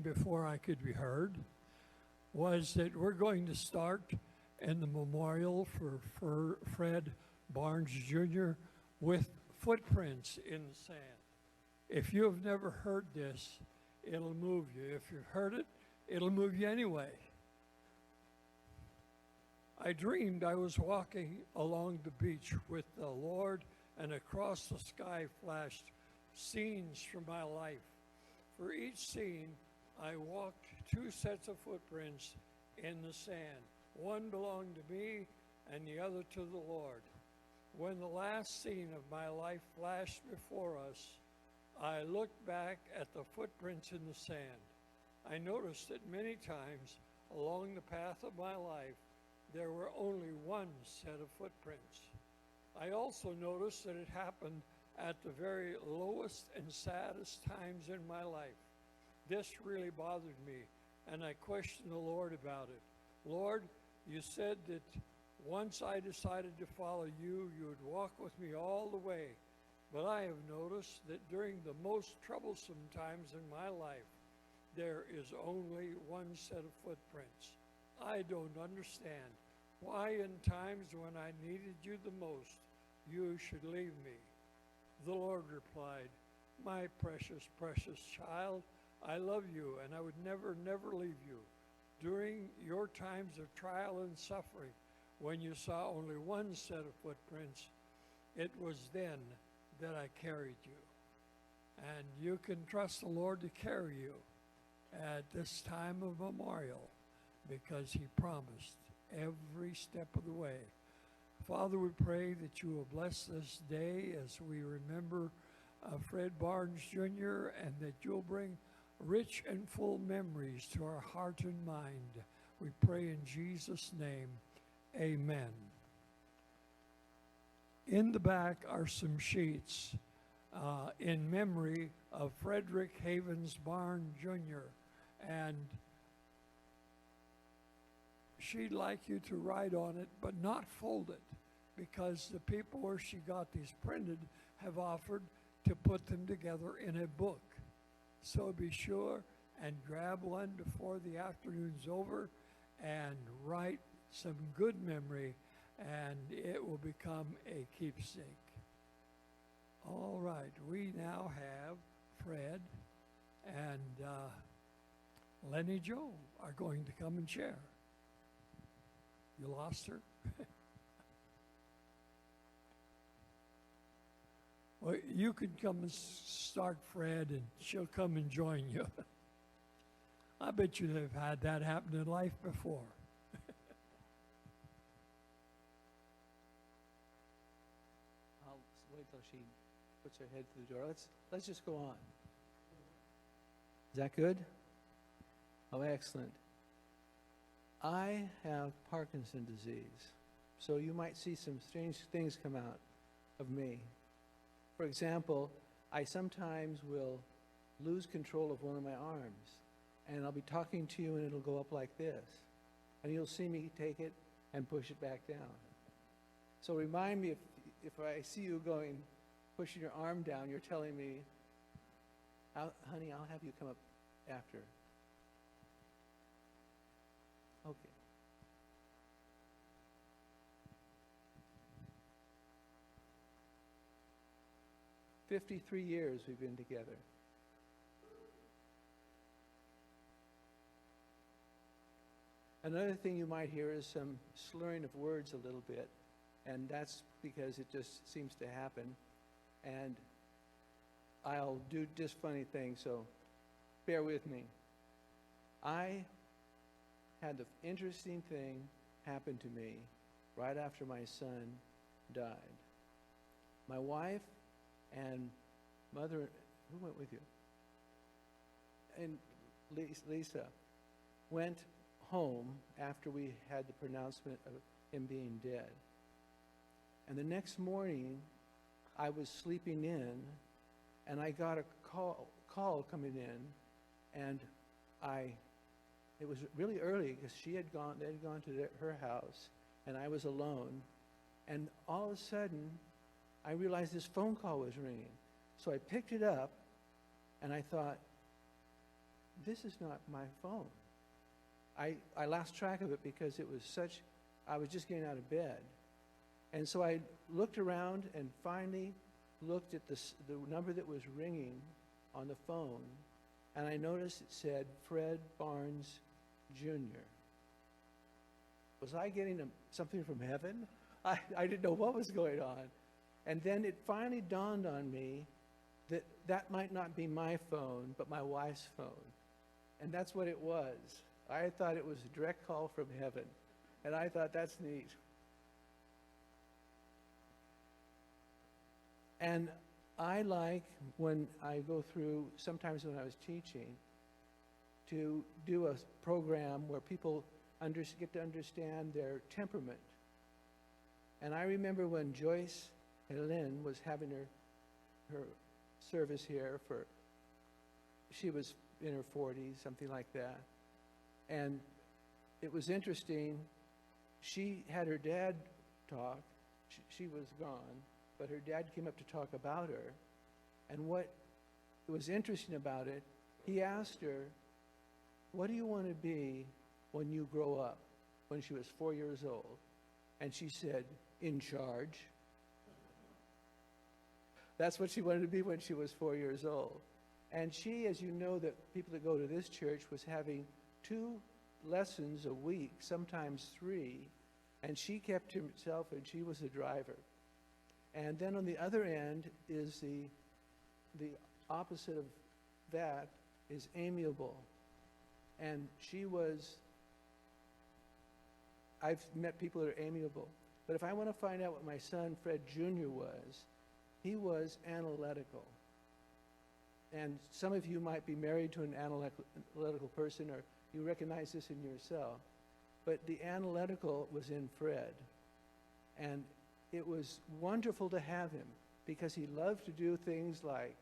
before I could be heard was that we're going to start in the memorial for Fred Barnes Jr. with footprints in the sand. If you have never heard this, it'll move you. If you've heard it, it'll move you anyway. I dreamed I was walking along the beach with the Lord, and across the sky flashed scenes from my life. For each scene, I walked 2 sets of footprints in the sand. One belonged to me and the other to the Lord. When the last scene of my life flashed before us, I looked back at the footprints in the sand. I noticed that many times along the path of my life, there were only 1 set of footprints. I also noticed that it happened at the very lowest and saddest times in my life. This really bothered me, and I questioned the Lord about it. Lord, you said that once I decided to follow you, you would walk with me all the way. But I have noticed that during the most troublesome times in my life, there is only 1 set of footprints. I don't understand why in times when I needed you the most, you should leave me. The Lord replied, my precious, precious child, I love you and I would never, never leave you. During your times of trial and suffering, when you saw only 1 set of footprints, it was then that I carried you. And you can trust the Lord to carry you at this time of memorial because he promised every step of the way. Father, we pray that you will bless this day as we remember Fred Barnes Jr. and that you'll bring rich and full memories to our heart and mind. We pray in Jesus' name, amen. In the back are some sheets in memory of Frederick Havens Barnes Jr. And she'd like you to write on it, but not fold it, because the people where she got these printed have offered to put them together in a book. So be sure and grab one before the afternoon's over and write some good memory, and it will become a keepsake. All right, we now have Fred and Lenny Joe are going to come and share. You lost her? Well, you can come and start Fred, and she'll come and join you. I bet you have had that happen in life before. I'll wait till she puts her head through the door. Let's just go on. Is that good? Oh, excellent. I have Parkinson's disease, so you might see some strange things come out of me. For example, I sometimes will lose control of one of my arms, and I'll be talking to you and it'll go up like this, and you'll see me take it and push it back down. So remind me if I see you going, pushing your arm down, you're telling me, honey, I'll have you come up after. Okay. "53 years we've been together. Another thing you might hear is some slurring of words a little bit, and that's because it just seems to happen. And I'll do just funny things, so bear with me. I had the interesting thing happen to me right after my son died. My wife and mother, who went with you? And Lisa went home after we had the pronouncement of him being dead. And the next morning, I was sleeping in, and I got a call coming in, and it was really early because they had gone to her house, and I was alone. And all of a sudden, I realized this phone call was ringing. So I picked it up, and I thought, this is not my phone. I lost track of it because it was I was just getting out of bed. And so I looked around and finally looked at the number that was ringing on the phone, and I noticed it said Fred Barnes Jr. Was I getting something from heaven? I didn't know what was going on. And then it finally dawned on me that that might not be my phone, but my wife's phone. And that's what it was. I thought it was a direct call from heaven. And I thought, that's neat. And I like, when I go through, sometimes when I was teaching, to do a program where people get to understand their temperament. And I remember when Joyce Helen was having her service here she was in her 40s, something like that. And it was interesting. She had her dad talk. She was gone, but her dad came up to talk about her. And what was interesting about it, he asked her, what do you want to be when you grow up? When she was 4 years old. And she said, in charge. That's what she wanted to be when she was 4 years old. And she, as you know, that people that go to this church, was having 2 lessons a week, sometimes 3, and she kept to herself, and she was a driver. And then on the other end is the opposite of that is amiable. And I've met people that are amiable, but if I want to find out what my son Fred Jr. was, he was analytical. And some of you might be married to an analytical person, or you recognize this in yourself. But the analytical was in Fred. And it was wonderful to have him, because he loved to do things like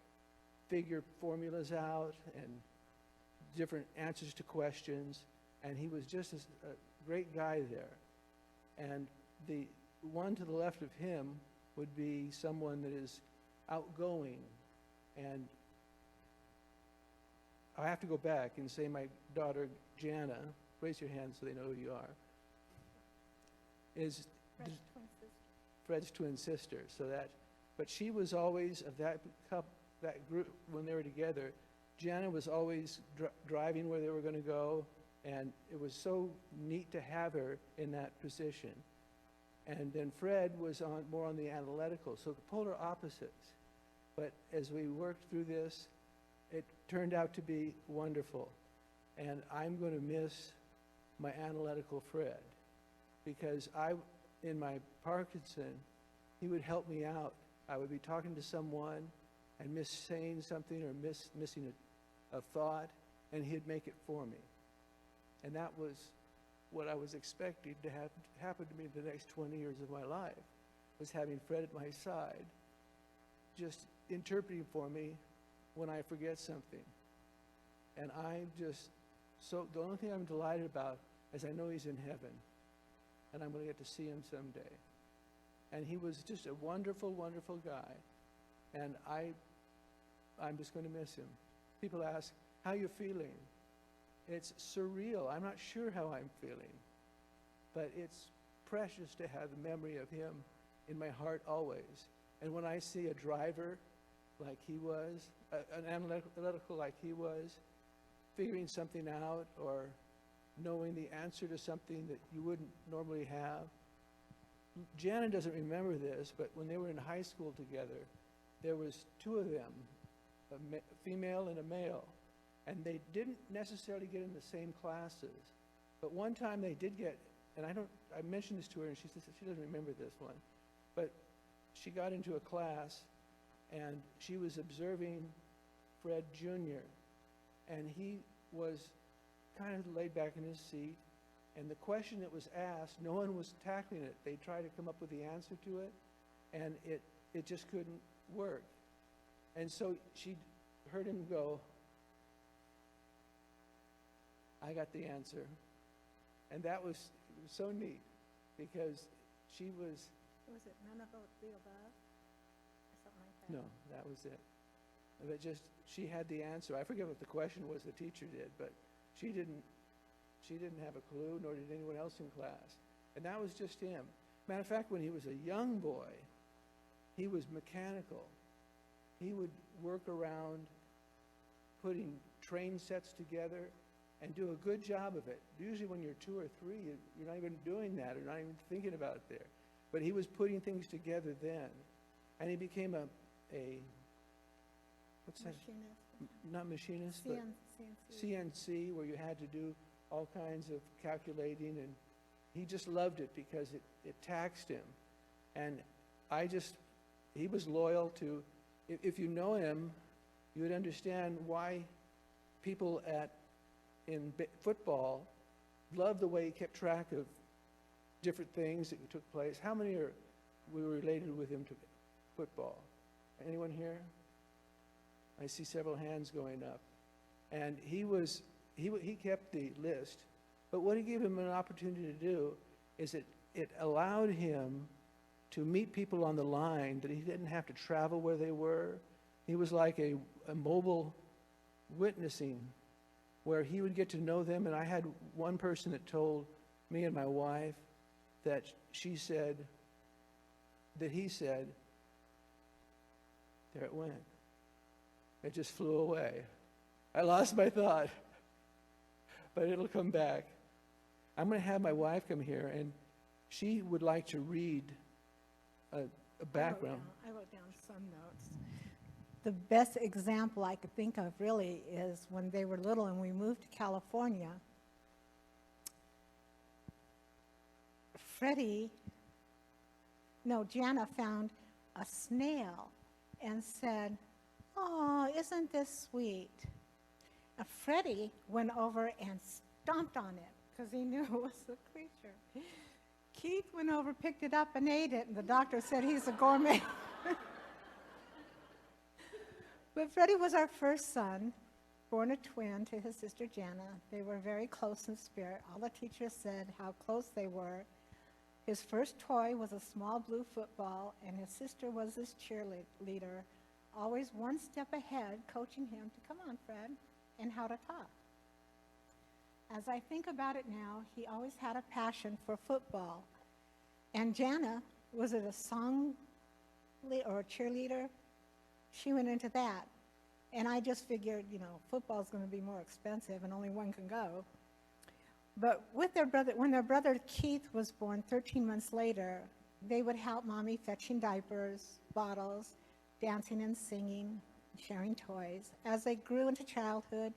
figure formulas out and different answers to questions. And he was just a great guy there. And the one to the left of him would be someone that is outgoing. And I have to go back and say my daughter Jana, raise your hand so they know who you are, is Fred's twin sister. But she was always of that group when they were together. Jana was always driving where they were going to go, and it was so neat to have her in that position. And then Fred was more on the analytical, so the polar opposites. But as we worked through this, it turned out to be wonderful. And I'm going to miss my analytical Fred, because in my Parkinson, he would help me out. I would be talking to someone and miss saying something or missing a thought, and he'd make it for me. And that was what I was expecting to happen to me the next 20 years of my life, was having Fred at my side, just interpreting for me when I forget something. And the only thing I'm delighted about is I know he's in heaven, and I'm going to get to see him someday. And he was just a wonderful, wonderful guy. And I'm just going to miss him. People ask, how you feeling? It's surreal. I'm not sure how I'm feeling. But it's precious to have the memory of him in my heart always. And when I see a driver like he was, an analytical like he was, figuring something out or knowing the answer to something that you wouldn't normally have. Jana doesn't remember this, but when they were in high school together, there was 2 of them, a female and a male, and they didn't necessarily get in the same classes. But one time they did get, and I mentioned this to her, and she says she doesn't remember this one, but she got into a class, and she was observing Fred Jr., and he was kind of laid back in his seat, and the question that was asked, no one was tackling it. They tried to come up with the answer to it, and it just couldn't work. And so she heard him go, I got the answer. And that was so neat, because she was... Was it none of the above? Or something like that? No, that was it. But just, she had the answer. I forget what the question was, the teacher did, but she didn't have a clue, nor did anyone else in class. And that was just him. Matter of fact, when he was a young boy, he was mechanical. He would work around putting train sets together and do a good job of it. Usually when you're 2 or 3, you're not even doing that or not even thinking about it there. But he was putting things together then. And he became a what's that? Machinist. Not machinist, but CNC. CNC, where you had to do all kinds of calculating, and he just loved it because it taxed him. And he was loyal to, if you know him, you would understand why people in football loved the way he kept track of different things that took place. How many we were related with him to football? Anyone here? I see several hands going up. And he kept the list, but what it gave him an opportunity to do is it allowed him to meet people on the line that he didn't have to travel where they were. He was like a mobile witnessing where he would get to know them. And I had one person that told me and my wife that he said, there it went. It just flew away. I lost my thought, but it'll come back. I'm going to have my wife come here, and she would like to read a background. I wrote down some notes. The best example I could think of really is when they were little and we moved to California. Jana found a snail and said, "Oh, isn't this sweet?" And Freddie went over and stomped on it because he knew it was a creature. Keith went over, picked it up, and ate it, and the doctor said he's a gourmet. But Freddie was our first son, born a twin to his sister Jana. They were very close in spirit. All the teachers said how close they were. His first toy was a small blue football, and his sister was his cheerleader, always one step ahead, coaching him to, "Come on, Fred," and how to talk. As I think about it now, he always had a passion for football. And Jana, was it a song or a cheerleader? She went into that. And I just figured, football's going to be more expensive and only one can go. But with their brother, when their brother Keith was born 13 months later, they would help Mommy fetching diapers, bottles, dancing and singing, sharing toys. As they grew into childhood,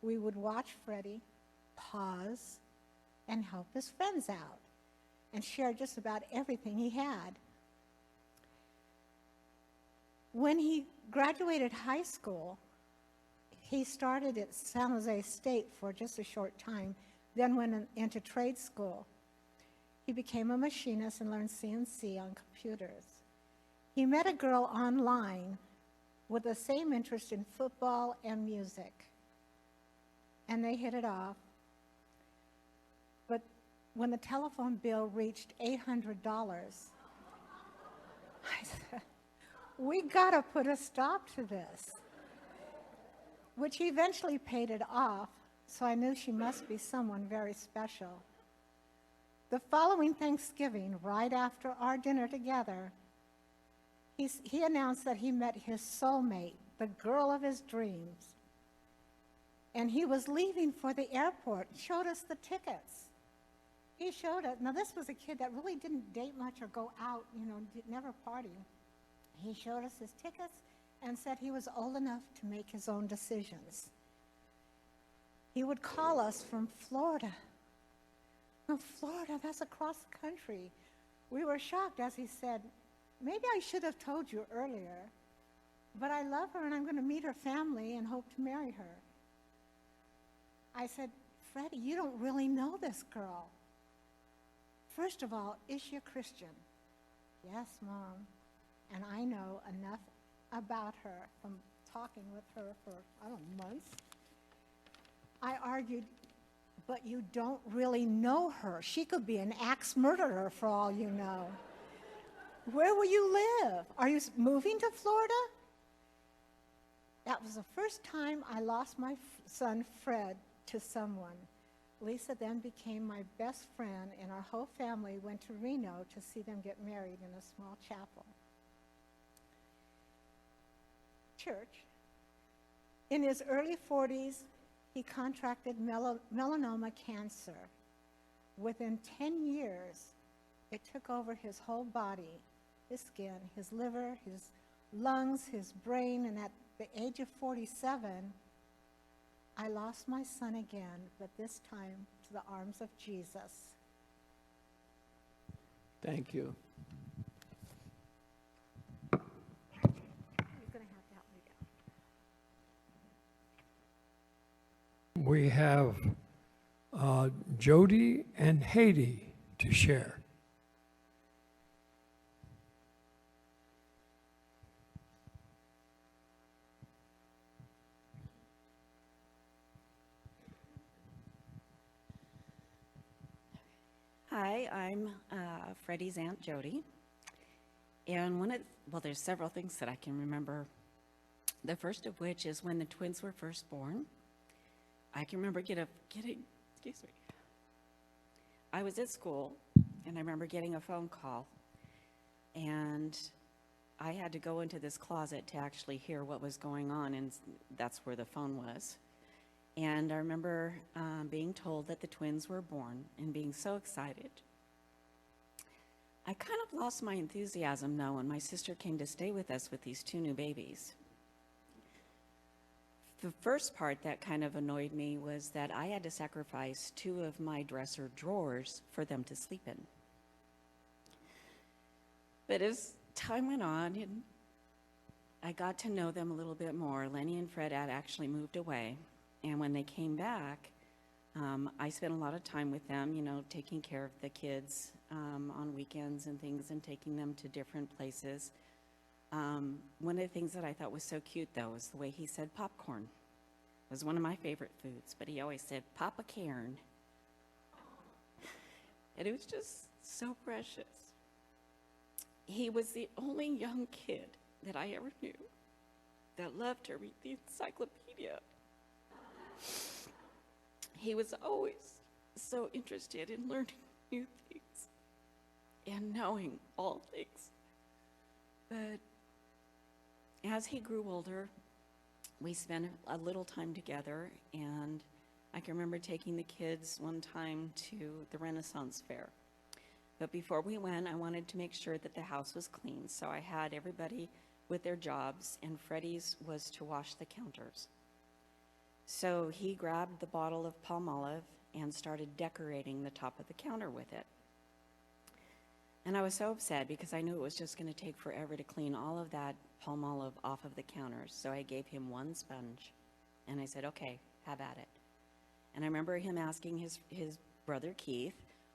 we would watch Freddie pause and help his friends out and share just about everything he had. When he graduated high school, he started at San Jose State for just a short time, then went into trade school. He became a machinist and learned CNC on computers. He met a girl online with the same interest in football and music, and they hit it off. But when the telephone bill reached $800, I said, "We got to put a stop to this," which he eventually paid it off, so I knew she must be someone very special. The following Thanksgiving, right after our dinner together, he announced that he met his soulmate, the girl of his dreams. And he was leaving for the airport, showed us the tickets. He showed it. Now, this was a kid that really didn't date much or go out, never party. He showed us his tickets and said he was old enough to make his own decisions. He would call us from Florida. Now, Florida, that's across the country. We were shocked as he said, "Maybe I should have told you earlier, but I love her and I'm going to meet her family and hope to marry her." I said, "Freddie, you don't really know this girl. First of all, is she a Christian?" "Yes, Mom. And I know enough about her from talking with her for, months." I argued, "But you don't really know her. She could be an axe murderer for all you know. Where will you live? Are you moving to Florida?" That was the first time I lost my son Fred to someone. Lisa then became my best friend, and our whole family went to Reno to see them get married in a small chapel. Church. In his early 40s, he contracted melanoma cancer. Within 10 years, it took over his whole body, his skin, his liver, his lungs, his brain, and at the age of 47, I lost my son again, but this time to the arms of Jesus. Thank you. You're going to have to help me down. We have Jody and Haiti to share. Hi, I'm Freddie's Aunt Jody. And there's several things that I can remember. The first of which is when the twins were first born. I can remember getting, excuse me. I was at school, and I remember getting a phone call, and I had to go into this closet to actually hear what was going on, and that's where the phone was. And I remember being told that the twins were born and being so excited. I kind of lost my enthusiasm, though, when my sister came to stay with us with these two new babies. The first part that kind of annoyed me was that I had to sacrifice 2 of my dresser drawers for them to sleep in. But as time went on, and I got to know them a little bit more, Lenny and Fred had actually moved away. And when they came back, I spent a lot of time with them, taking care of the kids on weekends and things and taking them to different places. One of the things that I thought was so cute, though, was the way he said popcorn. It was one of my favorite foods, but he always said, Papa Cairn. And it was just so precious. He was the only young kid that I ever knew that loved to read the encyclopedia. He was always so interested in learning new things and knowing all things. But as he grew older, we spent a little time together, and I can remember taking the kids one time to the Renaissance Fair. But before we went, I wanted to make sure that the house was clean, so I had everybody with their jobs, and Freddie's was to wash the counters. So he grabbed the bottle of Palmolive and started decorating the top of the counter with it. And I was so upset because I knew it was just going to take forever to clean all of that Palmolive off of the counters. So I gave him one sponge, and I said, okay, have at it. And I remember him asking his brother Keith,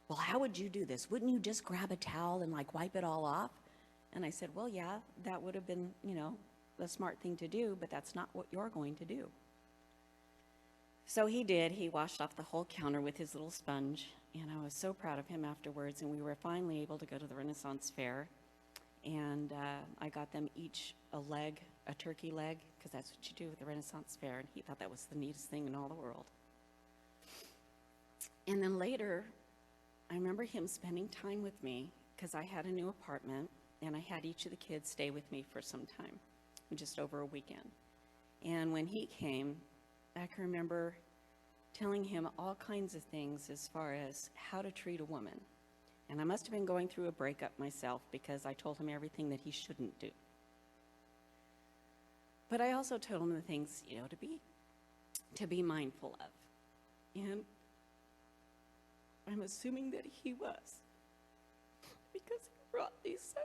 well, how would you do this? Wouldn't you just grab a towel and wipe it all off? And I said, well, yeah, that would have been, the smart thing to do, but that's not what you're going to do. So he did. He washed off the whole counter with his little sponge, and I was so proud of him afterwards, and we were finally able to go to the Renaissance Fair, and I got them each a turkey leg, because that's what you do with the Renaissance Fair, and he thought that was the neatest thing in all the world. And then later, I remember him spending time with me, because I had a new apartment, and I had each of the kids stay with me for some time, just over a weekend. And when he came, I can remember telling him all kinds of things as far as how to treat a woman. And I must have been going through a breakup myself because I told him everything that he shouldn't do. But I also told him the things, to be mindful of. And I'm assuming that he was, because he brought Lisa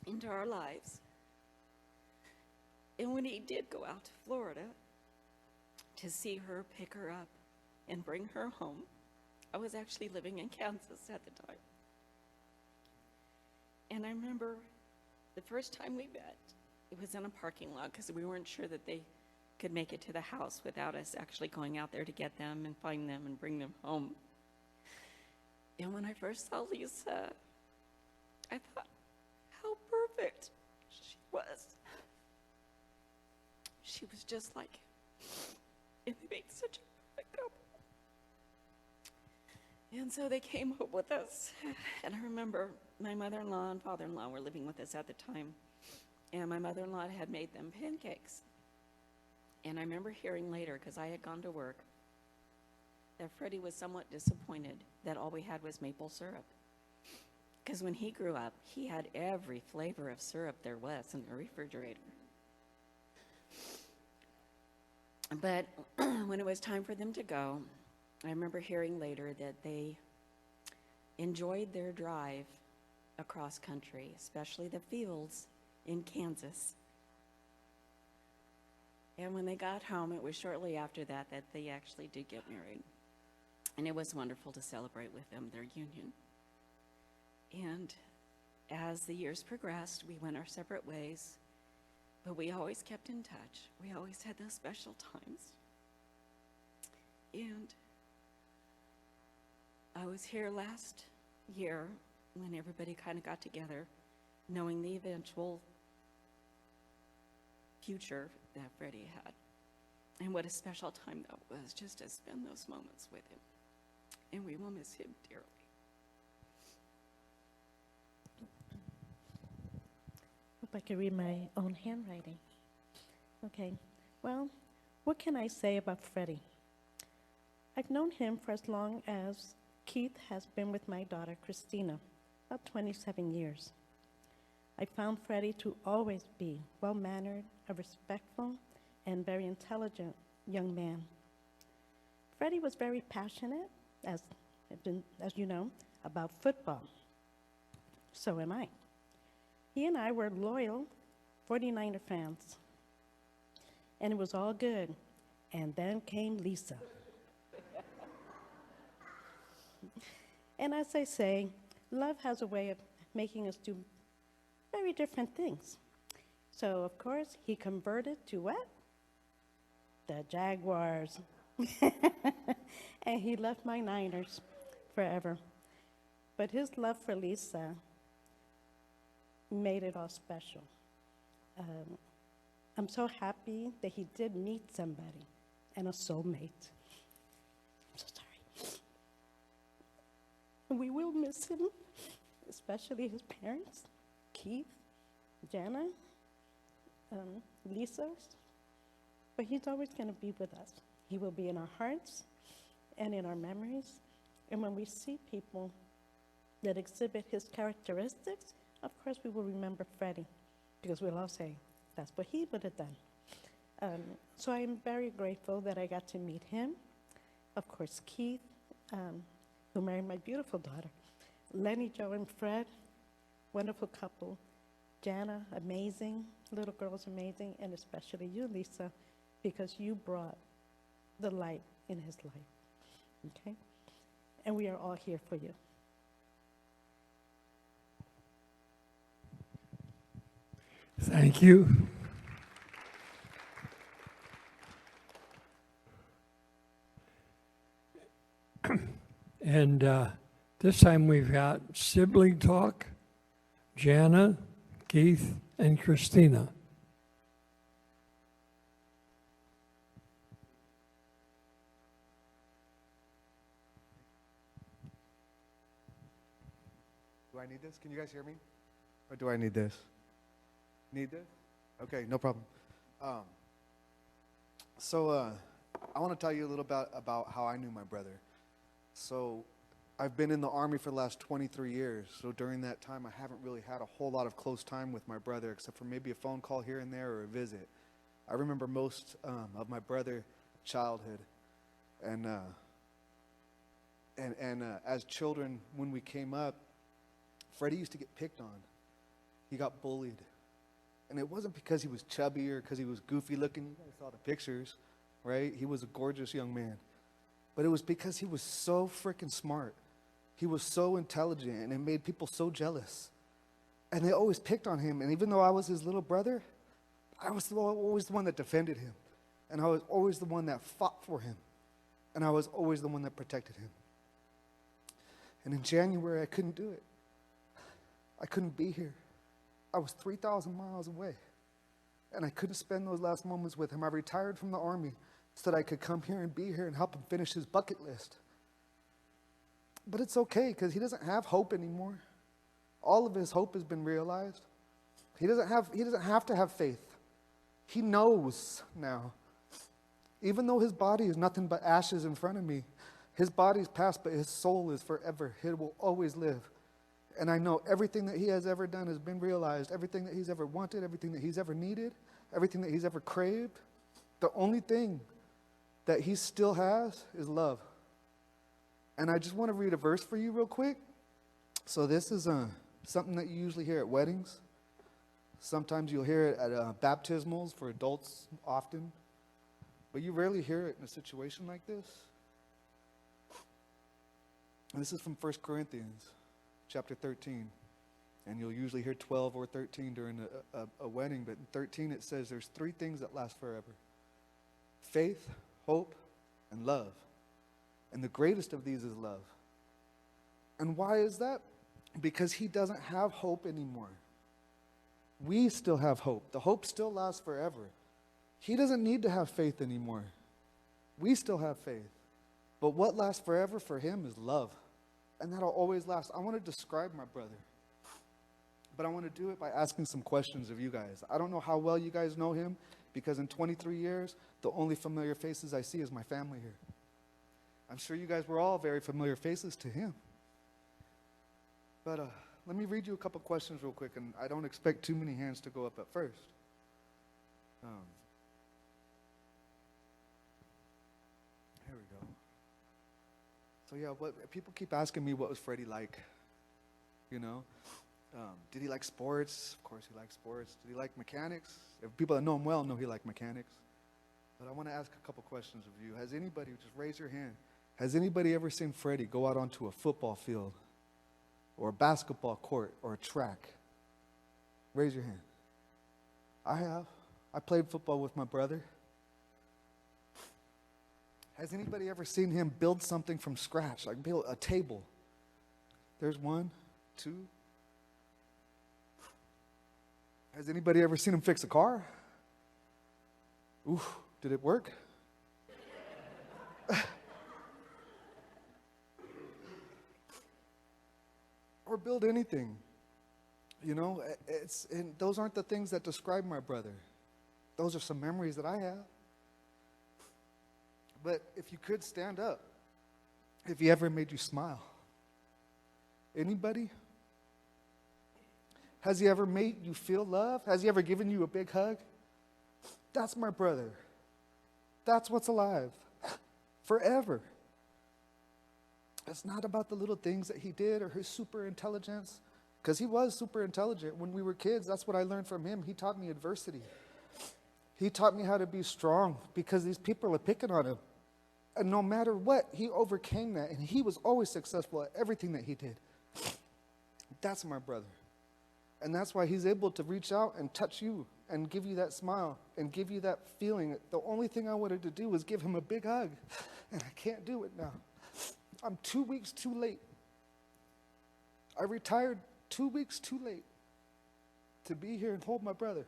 into our lives. And when he did go out to Florida to see her, pick her up, and bring her home, I was actually living in Kansas at the time. And I remember the first time we met, it was in a parking lot because we weren't sure that they could make it to the house without us actually going out there to get them and find them and bring them home. And when I first saw Lisa, I thought, how perfect was. She was just like him. And they made such a perfect couple. And so they came up with us. And I remember my mother-in-law and father-in-law were living with us at the time. And my mother-in-law had made them pancakes. And I remember hearing later, because I had gone to work, that Freddie was somewhat disappointed that all we had was maple syrup. Because when he grew up, he had every flavor of syrup there was in the refrigerator. But when it was time for them to go, I remember hearing later that they enjoyed their drive across country, especially the fields in Kansas. And when they got home, it was shortly after that that they actually did get married. And it was wonderful to celebrate with them their union. And as the years progressed, we went our separate ways, but we always kept in touch. We always had those special times. And I was here last year when everybody kind of got together, knowing the eventual future that Freddie had. And what a special time that was, just to spend those moments with him. And we will miss him dearly. Hope I can read my own handwriting. Okay, well, what can I say about Freddie? I've known him for as long as Keith has been with my daughter, Christina, about 27 years. I found Freddie to always be well-mannered, a respectful, and very intelligent young man. Freddie was very passionate, as you know, about football. So am I. He and I were loyal 49er fans. And it was all good. And then came Lisa. And as I say, love has a way of making us do very different things. So, of course, he converted to what? The Jaguars. And he left my Niners forever. But his love for Lisa made it all special. I'm so happy that he did meet somebody and a soulmate. I'm so sorry. We will miss him, especially his parents, Keith, Jana, Lisa. But he's always going to be with us. He will be in our hearts and in our memories. And when we see people that exhibit his characteristics, of course we will remember Freddie, because we'll all say, that's what he would have done. So I'm very grateful that I got to meet him. Of course, Keith, who married my beautiful daughter. Lenny, Joe, and Fred, wonderful couple. Jana, amazing. Little girl's amazing. And especially you, Lisa, because you brought the light in his life. Okay? And we are all here for you. Thank you. And this time we've got sibling talk, Jana, Keith, and Christina. Do I need this? Can you guys hear me? Or do I need this? Need this? Okay, no problem. I want to tell you a little bit about how I knew my brother. So I've been in the Army for the last 23 years. So during that time, I haven't really had a whole lot of close time with my brother, except for maybe a phone call here and there or a visit. I remember most of my brother's childhood. And as children, when we came up, Freddie used to get picked on. He got bullied. And it wasn't because he was chubby or because he was goofy looking. You guys saw the pictures, right? He was a gorgeous young man. But it was because he was so freaking smart. He was so intelligent, and it made people so jealous. And they always picked on him. And even though I was his little brother, I was always the one that defended him. And I was always the one that fought for him. And I was always the one that protected him. And in January, I couldn't do it. I couldn't be here. I was 3,000 miles away. And I couldn't spend those last moments with him. I retired from the Army so that I could come here and be here and help him finish his bucket list. But it's okay, because he doesn't have hope anymore. All of his hope has been realized. He doesn't have to have faith. He knows now. Even though his body is nothing but ashes in front of me, his body's past, but his soul is forever. It will always live. And I know everything that he has ever done has been realized. Everything that he's ever wanted, everything that he's ever needed, everything that he's ever craved. The only thing that he still has is love. And I just want to read a verse for you real quick. So this is something that you usually hear at weddings. Sometimes you'll hear it at baptismals for adults often. But you rarely hear it in a situation like this. And this is from 1 Corinthians chapter 13. And you'll usually hear 12 or 13 during a wedding. But in 13 it says there's 3 things that last forever. Faith, hope, and love. And the greatest of these is love. And why is that? Because he doesn't have hope anymore. We still have hope. The hope still lasts forever. He doesn't need to have faith anymore. We still have faith. But what lasts forever for him is love. And that'll always last. I want to describe my brother. But I want to do it by asking some questions of you guys. I don't know how well you guys know him, because in 23 years, the only familiar faces I see is my family here. I'm sure you guys were all very familiar faces to him. But let me read you a couple questions real quick, and I don't expect too many hands to go up at first. Here we go. So yeah, people keep asking me, what was Freddie like? You know, did he like sports? Of course he liked sports. Did he like mechanics? If people that know him well know he liked mechanics. But I want to ask a couple questions of you. Has anybody, just raise your hand, has anybody ever seen Freddie go out onto a football field or a basketball court or a track? Raise your hand. I have. I played football with my brother. Has anybody ever seen him build something from scratch, like build a table? There's 1, 2. Has anybody ever seen him fix a car? Ooh, did it work? Or build anything. You know, and those aren't the things that describe my brother. Those are some memories that I have. But if you could stand up, if he ever made you smile. Anybody? Has he ever made you feel love? Has he ever given you a big hug? That's my brother. That's what's alive. Forever. It's not about the little things that he did or his super intelligence. Because he was super intelligent. When we were kids, that's what I learned from him. He taught me adversity. He taught me how to be strong because these people are picking on him. And no matter what, he overcame that. And he was always successful at everything that he did. That's my brother. And that's why he's able to reach out and touch you and give you that smile and give you that feeling. The only thing I wanted to do was give him a big hug. And I can't do it now. I'm 2 weeks too late. I retired 2 weeks too late to be here and hold my brother.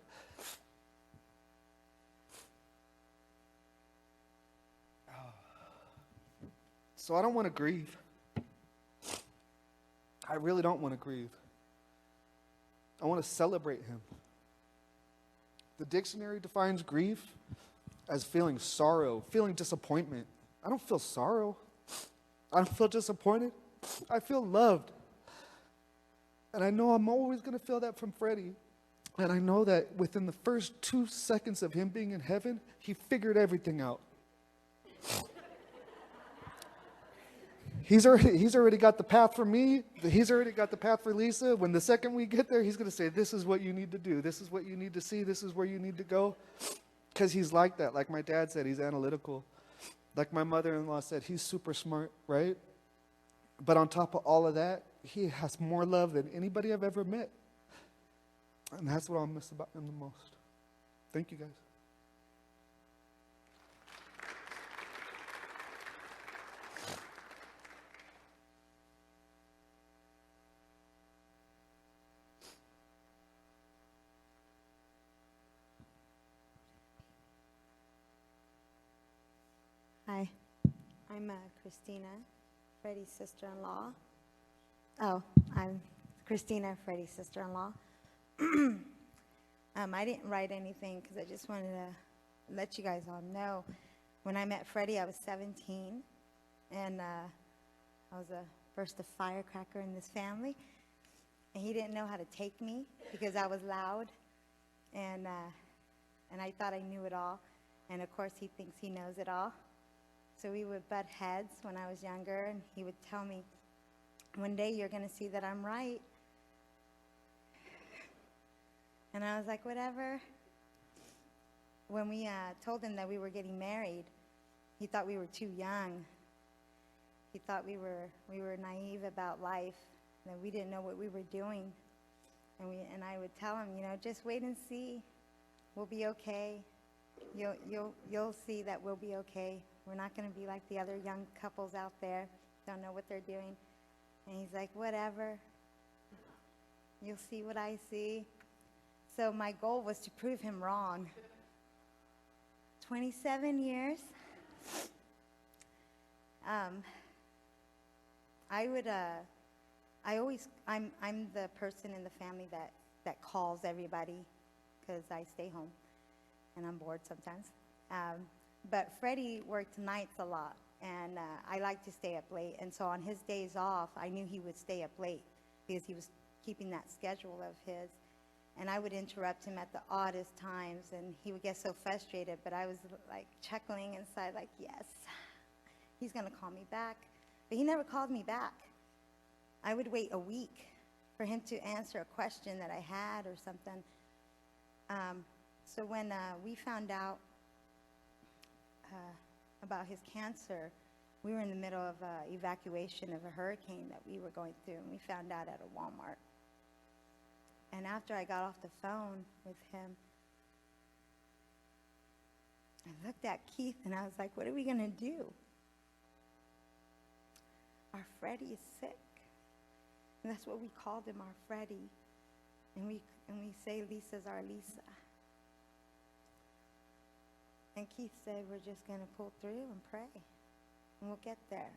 So I don't want to grieve. I really don't want to grieve. I want to celebrate him. The dictionary defines grief as feeling sorrow, feeling disappointment. I don't feel sorrow. I don't feel disappointed. I feel loved. And I know I'm always going to feel that from Freddie. And I know that within the first 2 seconds of him being in heaven, he figured everything out. He's already got the path for me. He's already got the path for Lisa. When the second we get there, he's going to say, this is what you need to do. This is what you need to see. This is where you need to go. Because he's like that. Like my dad said, he's analytical. Like my mother-in-law said, he's super smart, right? But on top of all of that, he has more love than anybody I've ever met. And that's what I'll miss about him the most. Thank you, guys. Hi, I'm Christina, Freddie's sister-in-law. Oh, I'm Christina, Freddie's sister-in-law. I didn't write anything because I just wanted to let you guys all know. When I met Freddie, I was 17, and I was first a firecracker in this family. And he didn't know how to take me because I was loud, and I thought I knew it all. And of course, he thinks he knows it all. So we would butt heads when I was younger, and he would tell me, one day you're going to see that I'm right. And I was like, whatever. When we told him that we were getting married, he thought we were too young. He thought we were naive about life, that we didn't know what we were doing. And I would tell him, just wait and see. We'll be okay. You'll see that we'll be okay. We're not going to be like the other young couples out there, don't know what they're doing. And he's like, whatever. You'll see what I see. So my goal was to prove him wrong. 27 years. I'm the person in the family that calls everybody because I stay home and I'm bored sometimes. But Freddie worked nights a lot, and I like to stay up late. And so on his days off, I knew he would stay up late because he was keeping that schedule of his. And I would interrupt him at the oddest times, and he would get so frustrated. But I was like chuckling inside, like, yes, he's going to call me back. But he never called me back. I would wait a week for him to answer a question that I had or something. So when we found out about his cancer, we were in the middle of evacuation of a hurricane that we were going through, and we found out at a Walmart. And after I got off the phone with him, I looked at Keith and I was like, what are we going to do? Our Freddie is sick. And that's what we called him, our Freddie. And we say Lisa's our Lisa. And Keith said, we're just going to pull through and pray, and we'll get there.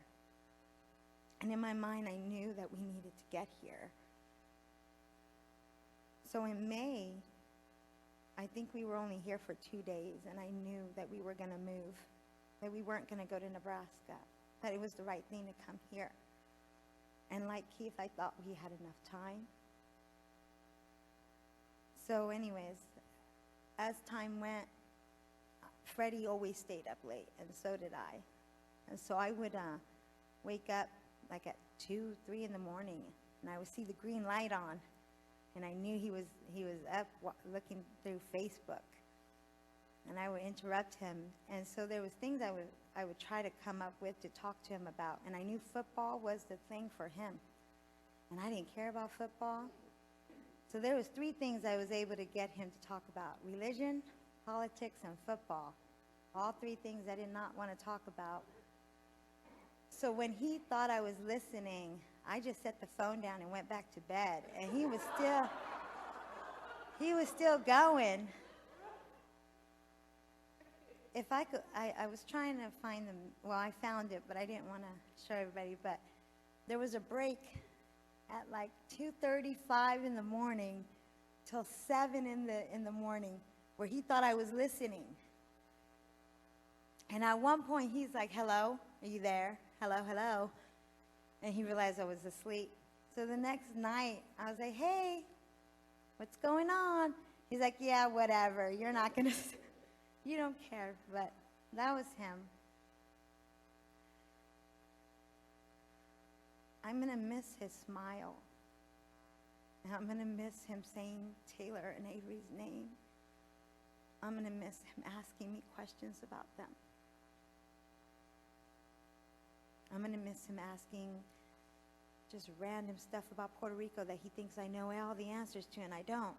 And in my mind, I knew that we needed to get here. So in May, I think we were only here for 2 days, and I knew that we were going to move, that we weren't going to go to Nebraska, that it was the right thing to come here. And like Keith, I thought we had enough time. So anyways, as time went, Freddie always stayed up late, and so did I. And so I would wake up like at 2, 3 in the morning, and I would see the green light on, and I knew he was up looking through Facebook. And I would interrupt him. And so there was things I would try to come up with to talk to him about. And I knew football was the thing for him. And I didn't care about football. So there was 3 things I was able to get him to talk about: religion, politics, and football. All 3 things I did not want to talk about. So when he thought I was listening, I just set the phone down and went back to bed. And he was still going. If I could, I was trying to find them. Well, I found it, but I didn't want to show everybody. But there was a break at like 2:35 in the morning till 7 in the morning where he thought I was listening. And at one point, he's like, hello, are you there? Hello, hello. And he realized I was asleep. So the next night, I was like, hey, what's going on? He's like, yeah, whatever. You're not going to, you don't care. But that was him. I'm going to miss his smile. And I'm going to miss him saying Taylor and Avery's name. I'm going to miss him asking me questions about them. I'm going to miss him asking just random stuff about Puerto Rico that he thinks I know all the answers to, and I don't.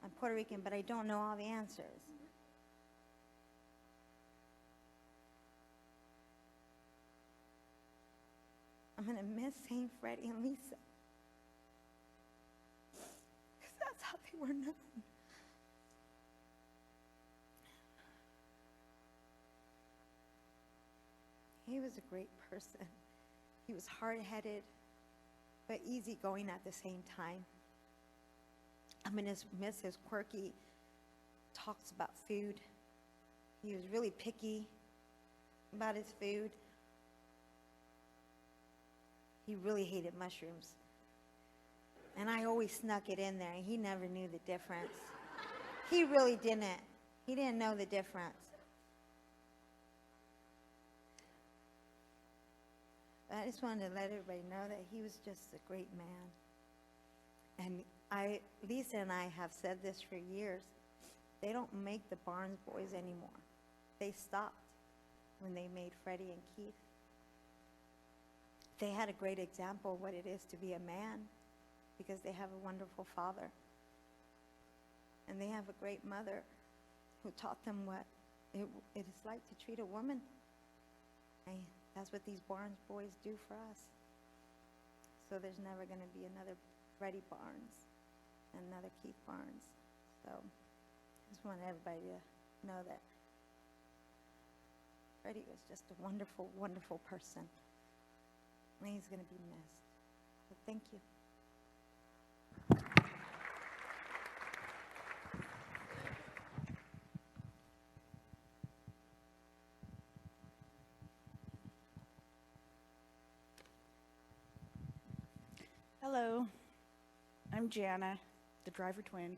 I'm Puerto Rican, but I don't know all the answers. I'm going to miss seeing Freddie and Lisa, because that's how they were known. He was a great person. He was hard-headed, but easygoing at the same time. I'm going to miss his quirky talks about food. He was really picky about his food. He really hated mushrooms. And I always snuck it in there, and he never knew the difference. He really didn't. He didn't know the difference. But I just wanted to let everybody know that he was just a great man. And Lisa and I have said this for years. They don't make the Barnes Boys anymore. They stopped when they made Freddie and Keith. They had a great example of what it is to be a man, because they have a wonderful father. And they have a great mother who taught them what it is like to treat a woman. And that's what these Barnes boys do for us. So there's never going to be another Freddie Barnes and another Keith Barnes. So I just want everybody to know that Freddie was just a wonderful, wonderful person. And he's going to be missed. So thank you. Hello, I'm Jana, the driver twin.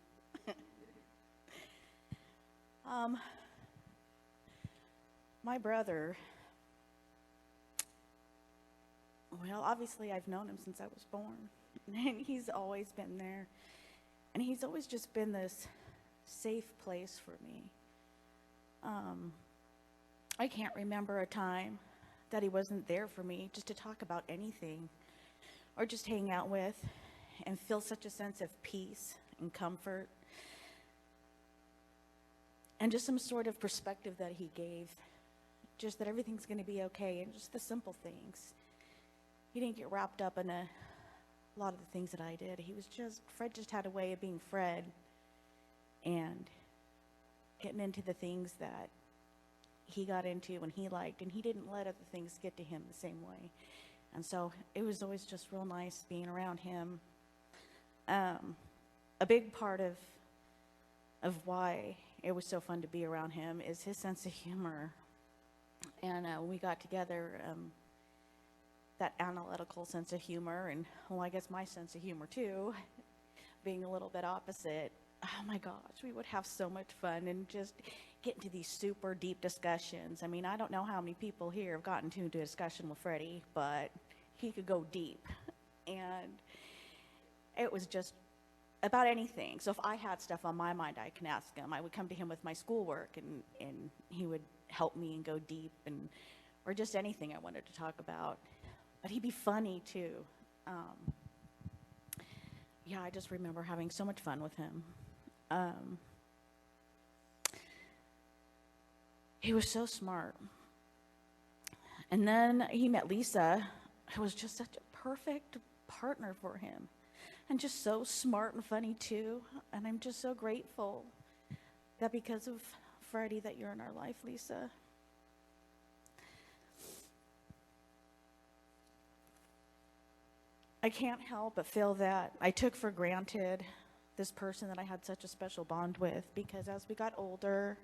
My brother, well, obviously I've known him since I was born, and he's always been there, and he's always just been this safe place for me. I can't remember a time that he wasn't there for me just to talk about anything, or just hang out with and feel such a sense of peace and comfort, and just some sort of perspective that he gave, just that everything's going to be okay, and just the simple things. He didn't get wrapped up in a lot of the things that I did. Fred just had a way of being Fred and getting into the things that he got into and he liked, and he didn't let other things get to him the same way. And so it was always just real nice being around him. A big part of why it was so fun to be around him is his sense of humor. And when we got together, that analytical sense of humor, and well, I guess my sense of humor too, being a little bit opposite, oh my gosh, we would have so much fun and just get into these super deep discussions. I mean, I don't know how many people here have gotten into a discussion with Freddie, but he could go deep. And it was just about anything. So if I had stuff on my mind, I can ask him. I would come to him with my schoolwork, and he would help me and go deep, or just anything I wanted to talk about. But he'd be funny too. Yeah, I just remember having so much fun with him. He was so smart. And then he met Lisa, who was just such a perfect partner for him, and just so smart and funny too. And I'm just so grateful that because of Freddie that you're in our life, Lisa. I can't help but feel that I took for granted this person that I had such a special bond with, because as we got older,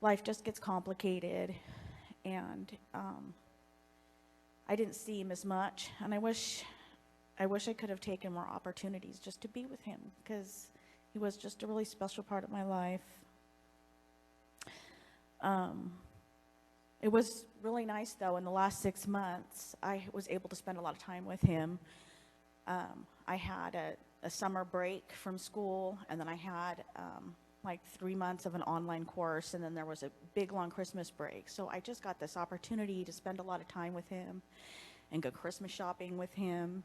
life just gets complicated, and I didn't see him as much, and I wish I could have taken more opportunities just to be with him, because he was just a really special part of my life. It was really nice, though, in the last 6 months, I was able to spend a lot of time with him. I had a summer break from school, and then I had like 3 months of an online course, and then there was a big, long Christmas break. So I just got this opportunity to spend a lot of time with him and go Christmas shopping with him.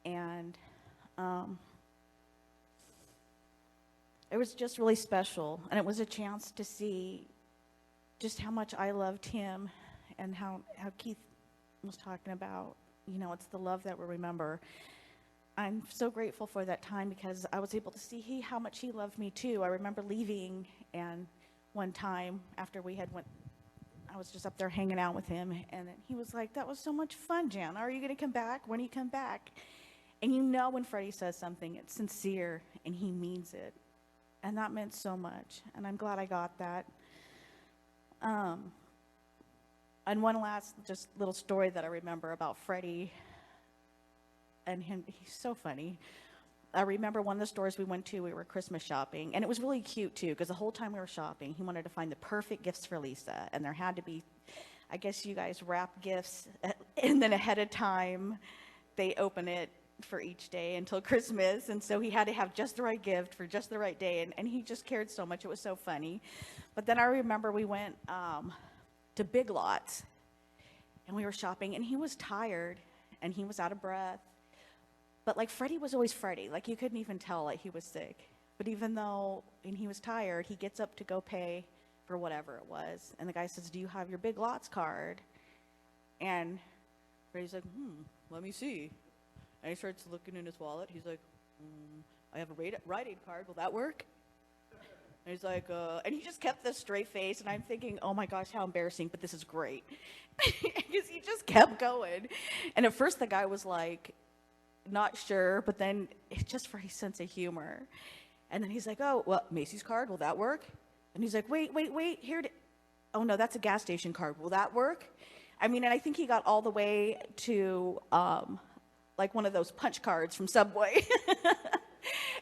And it was just really special, and it was a chance to see just how much I loved him, and how Keith was talking about, you know, it's the love that we remember. I'm so grateful for that time, because I was able to see how much he loved me too. I remember leaving, and one time after we had went I was just up there hanging out with him, and then he was like, "That was so much fun, Jan. Are you going to come back? When do you come back?" And you know when Freddie says something, it's sincere, and he means it. And that meant so much, and I'm glad I got that. And one last just little story that I remember about Freddie and him, he's so funny. I remember one of the stores we went to, we were Christmas shopping, and it was really cute too, because the whole time we were shopping, he wanted to find the perfect gifts for Lisa, and there had to be, I guess you guys wrap gifts, and then ahead of time, they open it for each day until Christmas, and so he had to have just the right gift for just the right day, and he just cared so much. It was so funny. But then I remember we went to Big Lots, and we were shopping, and he was tired, and he was out of breath. But like Freddie was always Freddie, like you couldn't even tell like he was sick. But even though, and he was tired, he gets up to go pay for whatever it was. And the guy says, "Do you have your Big Lots card?" And Freddie's like, let me see. And he starts looking in his wallet. He's like, "I have a Rite Aid card. Will that work?" And he's like, and he just kept this straight face. And I'm thinking, oh my gosh, how embarrassing, but this is great. Because he just kept going. And at first the guy was like, not sure, but then it's just for his sense of humor. And then he's like, "Oh, well, Macy's card, will that work?" And he's like, wait, here oh no, that's a gas station card. Will that work? I mean, and I think he got all the way to like one of those punch cards from Subway.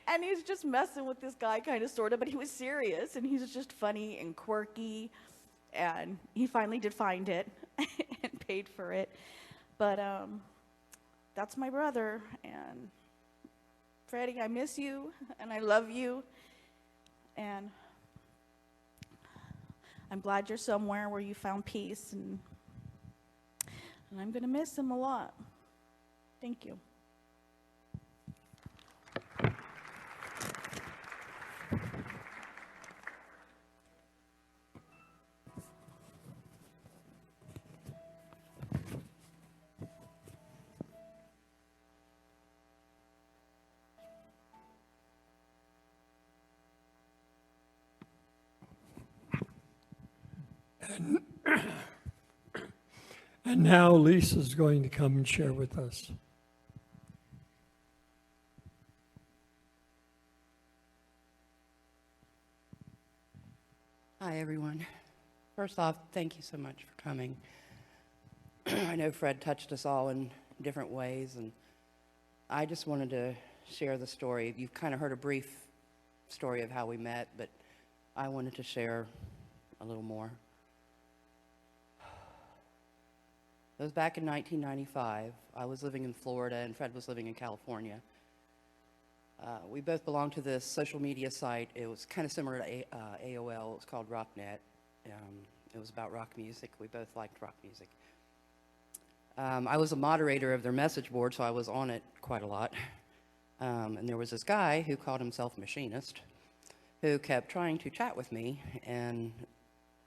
And he was just messing with this guy kind of sort of, but he was serious, and he was just funny and quirky. And he finally did find it and paid for it. But that's my brother, and Freddie, I miss you, and I love you, and I'm glad you're somewhere where you found peace, and I'm going to miss him a lot. Thank you. And now Lisa's going to come and share with us. Hi, everyone. First off, thank you so much for coming. I know Fred touched us all in different ways, and I just wanted to share the story. You've kind of heard a brief story of how we met, but I wanted to share a little more. It was back in 1995. I was living in Florida, and Fred was living in California. We both belonged to this social media site. It was kind of similar to AOL. It was called RockNet. It was about rock music. We both liked rock music. I was a moderator of their message board, so I was on it quite a lot. And there was this guy who called himself Machinist, who kept trying to chat with me,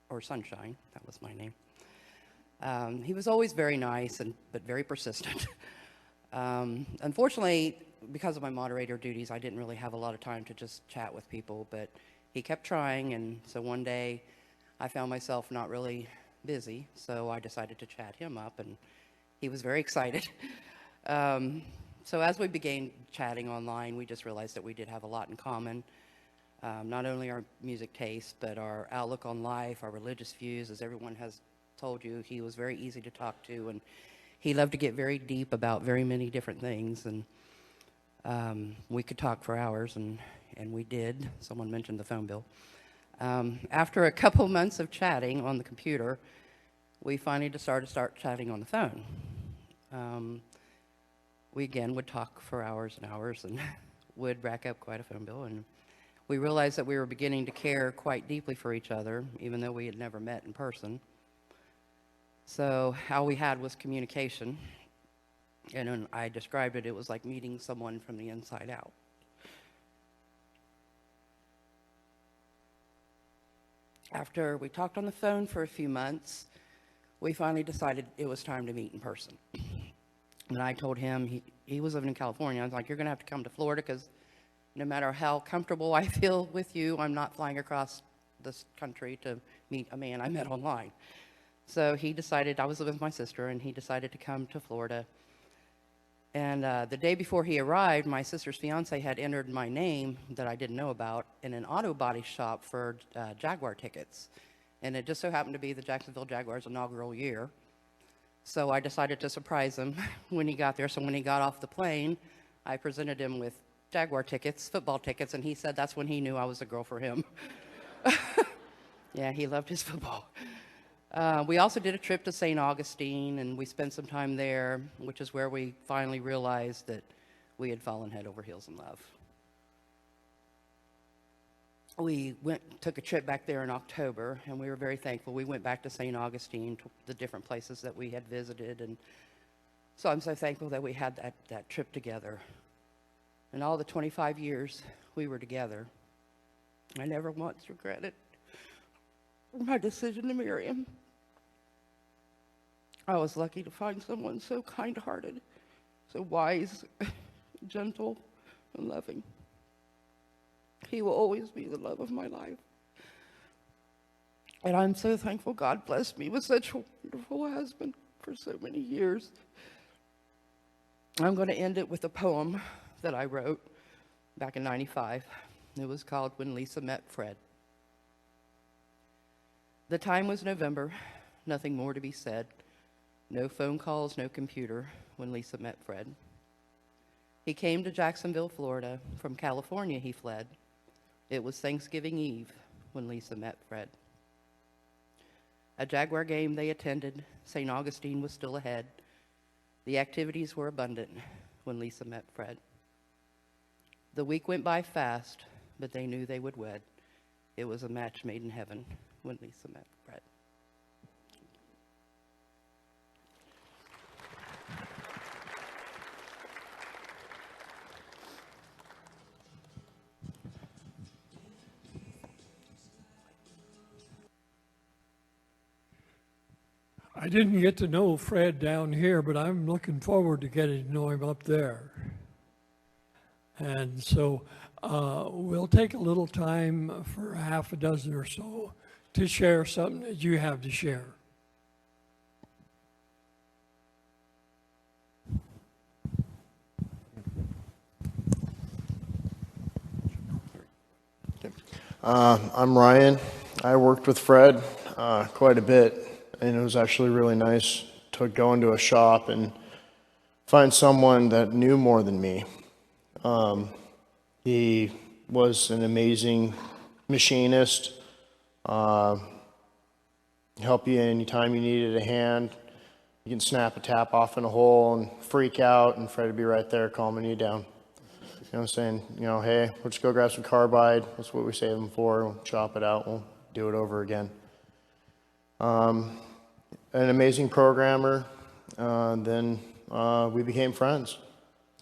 or Sunshine, that was my name. He was always very nice, but very persistent. Unfortunately, because of my moderator duties, I didn't really have a lot of time to just chat with people, but he kept trying, and so one day I found myself not really busy, so I decided to chat him up, and he was very excited. So as we began chatting online, we just realized that we did have a lot in common. Not only our music tastes, but our outlook on life, our religious views. As everyone has told you, he was very easy to talk to, and he loved to get very deep about very many different things, and we could talk for hours, and we did. Someone mentioned the phone bill. After a couple months of chatting on the computer, we finally decided to start chatting on the phone. We again would talk for hours and hours, and would rack up quite a phone bill, and we realized that we were beginning to care quite deeply for each other, even though we had never met in person. So all we had was communication, and when I described it, it was like meeting someone from the inside out. After we talked on the phone for a few months, we finally decided it was time to meet in person. And I told him, he was living in California, I was like, you're going to have to come to Florida, because no matter how comfortable I feel with you, I'm not flying across this country to meet a man I met online. So he decided, I was with my sister, and he decided to come to Florida. And the day before he arrived, my sister's fiance had entered my name that I didn't know about in an auto body shop for Jaguar tickets. And it just so happened to be the Jacksonville Jaguars' inaugural year. So I decided to surprise him when he got there. So when he got off the plane, I presented him with Jaguar tickets, football tickets, and he said that's when he knew I was the girl for him. Yeah, he loved his football. We also did a trip to St. Augustine, and we spent some time there, which is where we finally realized that we had fallen head over heels in love. We took a trip back there in October, and we were very thankful. We went back to St. Augustine, to the different places that we had visited, and so I'm so thankful that we had that trip together. And all the 25 years we were together, I never once regretted my decision to marry him. I was lucky to find someone so kind-hearted, so wise, gentle, and loving. He will always be the love of my life. And I'm so thankful God blessed me with such a wonderful husband for so many years. I'm going to end it with a poem that I wrote back in '95. It was called When Lisa Met Fred. The time was November, nothing more to be said. No phone calls, no computer, when Lisa met Fred. He came to Jacksonville, Florida. From California he fled. It was Thanksgiving Eve when Lisa met Fred. A Jaguar game they attended. St. Augustine was still ahead. The activities were abundant when Lisa met Fred. The week went by fast, but they knew they would wed. It was a match made in heaven when Lisa met Fred. I didn't get to know Fred down here, but I'm looking forward to getting to know him up there. And so we'll take a little time for half a dozen or so to share something that you have to share. I'm Ryan. I worked with Fred quite a bit, and it was actually really nice to go into a shop and find someone that knew more than me. He was an amazing machinist, help you anytime you needed a hand. You can snap a tap off in a hole and freak out, and Fred would be right there calming you down. You know what I'm saying? You know, hey, we'll just go grab some carbide. That's what we save them for. We'll chop it out. We'll do it over again. An amazing programmer. Then we became friends.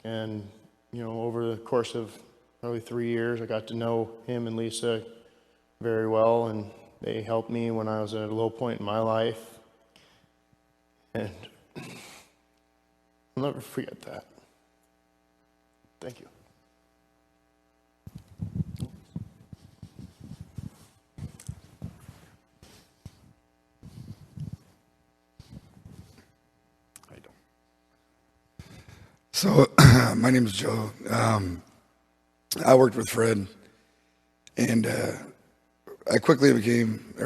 And, you know, over the course of probably 3 years, I got to know him and Lisa very well. And they helped me when I was at a low point in my life. And I'll never forget that. Thank you. So, my name is Joe. I worked with Fred, and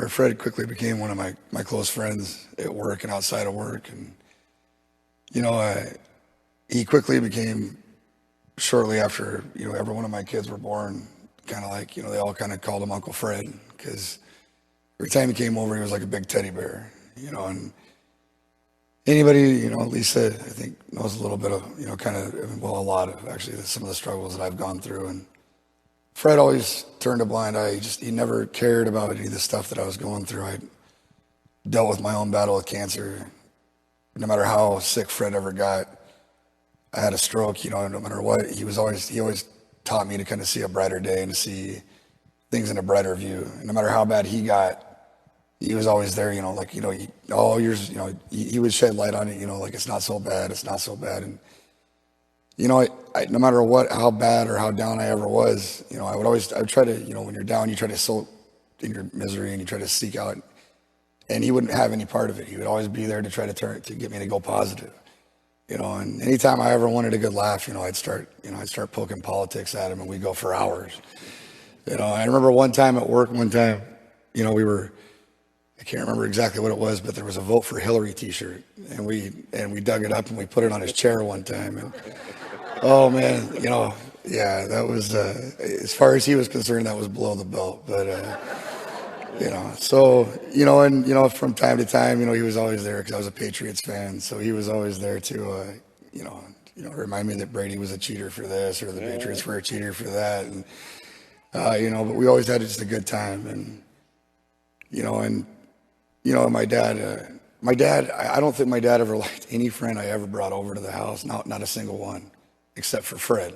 Fred quickly became one of my close friends at work and outside of work. And, you know, he quickly became, shortly after, you know, every one of my kids were born, kind of like, you know, they all kind of called him Uncle Fred, because every time he came over, he was like a big teddy bear, you know. And anybody, you know, Lisa, I think, knows a little bit of, you know, kind of, well, a lot of actually some of the struggles that I've gone through. And Fred always turned a blind eye. He never cared about any of the stuff that I was going through. I dealt with my own battle with cancer. No matter how sick Fred ever got, I had a stroke, you know, no matter what, he always taught me to kind of see a brighter day and to see things in a brighter view. And no matter how bad he got, he was always there, you know, like, you know, all years, you know, he would shed light on it, you know, like, it's not so bad. And, you know, no matter what, how bad or how down I ever was, you know, I would try to, you know, when you're down, you try to soak in your misery and you try to seek out and he wouldn't have any part of it. He would always be there to try to get me to go positive. And anytime I ever wanted a good laugh, I'd start poking politics at him, and we'd go for hours. I remember one time at work, I can't remember exactly what it was, but there was a Vote for Hillary t-shirt, and we dug it up and we put it on his chair one time. And oh man, yeah, that was, as far as he was concerned, that was below the belt. But, from time to time, he was always there because I was a Patriots fan. So he was always there to, remind me that Brady was a cheater for this, or the Patriots were a cheater for that. And, but we always had just a good time. And, my dad, I don't think my dad ever liked any friend I ever brought over to the house, not a single one, except for Fred.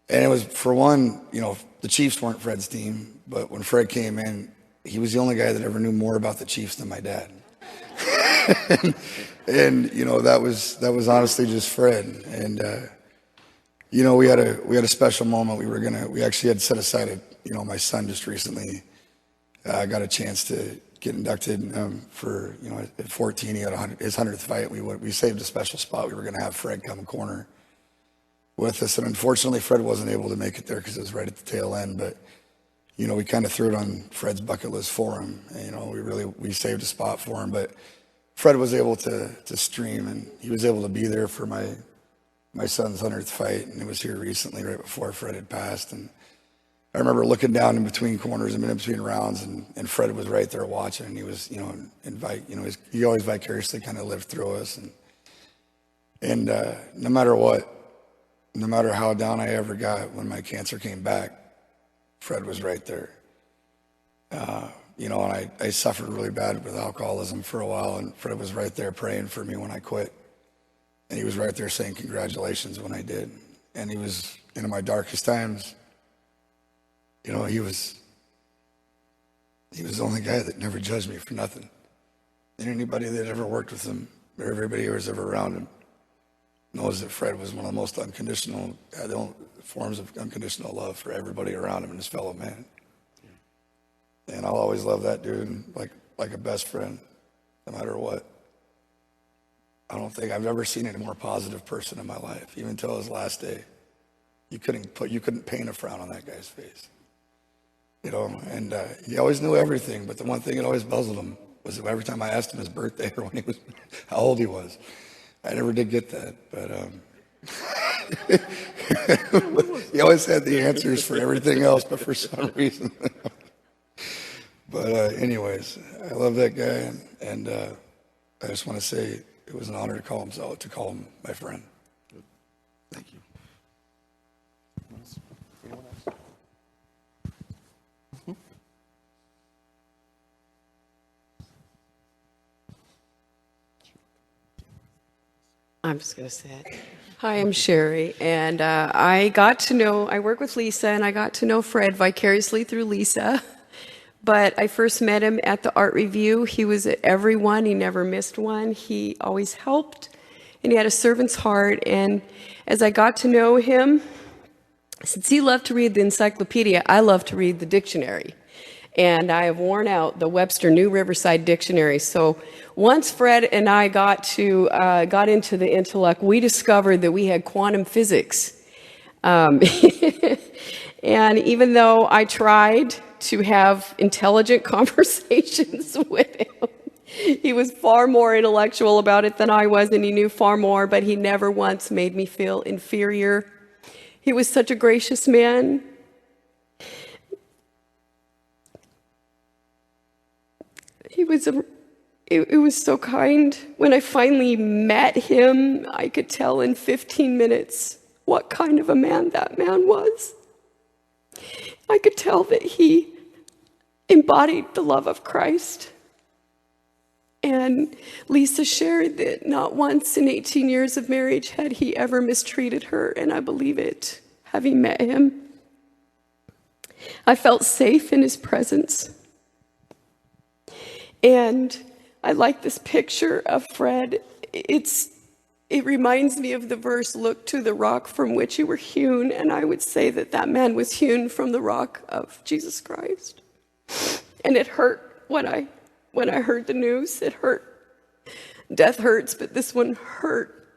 And it was, for one, the Chiefs weren't Fred's team, but when Fred came in, he was the only guy that ever knew more about the Chiefs than my dad. and that was honestly just Fred. And we had a special moment. We actually had set aside my son just recently got a chance to get inducted for, at 14, he had his 100th fight. We saved a special spot. We were going to have Fred come corner with us. And unfortunately, Fred wasn't able to make it there because it was right at the tail end. But, we kind of threw it on Fred's bucket list for him. And, we saved a spot for him. But Fred was able to stream, and he was able to be there for my son's 100th fight. And it was here recently, right before Fred had passed. And I remember looking down in between corners and in between rounds, and Fred was right there watching, and he was, he always vicariously kind of lived through us. And no matter what, no matter how down I ever got when my cancer came back, Fred was right there. And I suffered really bad with alcoholism for a while, and Fred was right there praying for me when I quit. And he was right there saying congratulations when I did. And he was, in my darkest times, he was the only guy that never judged me for nothing. And anybody that ever worked with him, or everybody who was ever around him, knows that Fred was one of the most unconditional, the only forms of unconditional love for everybody around him and his fellow man. And I'll always love that dude like a best friend, no matter what. I don't think I've ever seen any more positive person in my life, even until his last day. You couldn't paint a frown on that guy's face. And he always knew everything, but the one thing that always puzzled him was that every time I asked him his birthday or how old he was, I never did get that. But he always had the answers for everything else, but for some reason. But anyways, I love that guy, and I just want to say it was an honor to call him my friend. Thank you. Anyone else? I'm just going to say it. Hi, I'm Sherry, and I work with Lisa, and I got to know Fred vicariously through Lisa. But I first met him at the art review. He was at every one. He never missed one. He always helped, and he had a servant's heart. And as I got to know him, since he loved to read the encyclopedia, I love to read the dictionary. And I have worn out the Webster New Riverside Dictionary. So once Fred and I got into the intellect, we discovered that we had quantum physics. And even though I tried to have intelligent conversations with him, he was far more intellectual about it than I was, and he knew far more, but he never once made me feel inferior. He was such a gracious man. It was so kind. When I finally met him, I could tell in 15 minutes what kind of a man that man was. I could tell that he embodied the love of Christ. And Lisa shared that not once in 18 years of marriage had he ever mistreated her, and I believe it, having met him. I felt safe in his presence. And I like this picture of Fred. It reminds me of the verse, "Look to the rock from which you were hewn," and I would say that that man was hewn from the rock of Jesus Christ. And it hurt when I when I heard the news. It hurt. Death hurts, but this one hurt